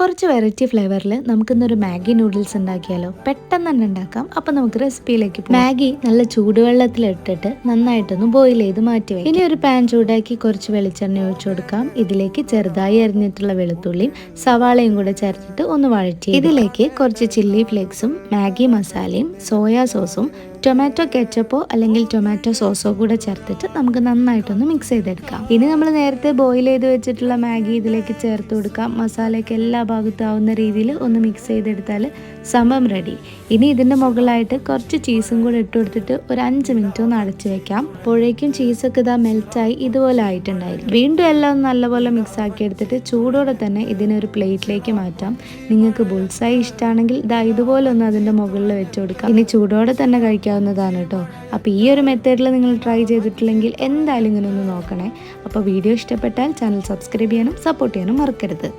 കുറച്ച് വെറൈറ്റി ഫ്ലേവറിൽ നമുക്കിന്നൊരു Maggi noodles ഉണ്ടാക്കിയാലോ. പെട്ടെന്ന് തന്നെ ഉണ്ടാക്കാം. അപ്പം നമുക്ക് റെസിപ്പിയിലേക്ക് പോകാം. മാഗി നല്ല ചൂടുവെള്ളത്തിലിട്ടിട്ട് നന്നായിട്ടൊന്ന് ബോയിൽ ചെയ്ത് മാറ്റി വയ്ക്കാം. ഇനി ഒരു പാൻ ചൂടാക്കി കുറച്ച് വെളിച്ചെണ്ണ ഒഴിച്ചു കൊടുക്കാം. ഇതിലേക്ക് ചെറുതായി അരിഞ്ഞിട്ടുള്ള വെളുത്തുള്ളിയും സവാളയും കൂടെ ചേർത്തിട്ട് ഒന്ന് വഴറ്റി ഇതിലേക്ക് കുറച്ച് ചില്ലി ഫ്ലേക്സും മാഗി മസാലയും സോയാ സോസും ടൊമാറ്റോ കെച്ചപ്പോ അല്ലെങ്കിൽ ടൊമാറ്റോ സോസോ കൂടെ ചേർത്തിട്ട് നമുക്ക് നന്നായിട്ടൊന്ന് മിക്സ് ചെയ്തെടുക്കാം. ഇനി നമ്മൾ നേരത്തെ ബോയിൽ ചെയ്ത് വെച്ചിട്ടുള്ള മാഗി ഇതിലേക്ക് ചേർത്ത് കൊടുക്കാം. മസാലയൊക്കെ എല്ലാ ഭാഗത്തും ആവുന്ന രീതിയിൽ ഒന്ന് മിക്സ് ചെയ്തെടുത്താൽ സംഭവം റെഡി. ഇനി ഇതിൻ്റെ മുകളിലായിട്ട് കുറച്ച് ചീസും കൂടെ ഇട്ട് കൊടുത്തിട്ട് ഒരു 5 മിനിറ്റ് ഒന്ന് അടച്ചു വെക്കാം. അപ്പോഴേക്കും ചീസൊക്കെ ഇതാ മെൽറ്റായി ഇതുപോലെ ആയിട്ടുണ്ടായിരിക്കും. വീണ്ടും എല്ലാം നല്ലപോലെ മിക്സ് ആക്കി എടുത്തിട്ട് ചൂടോടെ തന്നെ ഇതിനൊരു പ്ലേറ്റിലേക്ക് മാറ്റാം. നിങ്ങൾക്ക് ബുൾസായി ഇഷ്ടമാണെങ്കിൽ ഇതാ ഇതുപോലെ ഒന്ന് അതിൻ്റെ മുകളിൽ വെച്ച് കൊടുക്കാം. ഇനി ചൂടോടെ തന്നെ കഴിക്കാവുന്നതാണ് കേട്ടോ. അപ്പോൾ ഈ ഒരു മെത്തേഡിൽ നിങ്ങൾ ട്രൈ ചെയ്തിട്ടില്ലെങ്കിൽ എന്തായാലും ഇങ്ങനെ ഒന്ന് നോക്കണേ. അപ്പോൾ വീഡിയോ ഇഷ്ടപ്പെട്ടാൽ ചാനൽ സബ്സ്ക്രൈബ് ചെയ്യാനും സപ്പോർട്ട് ചെയ്യാനും മറക്കരുത്.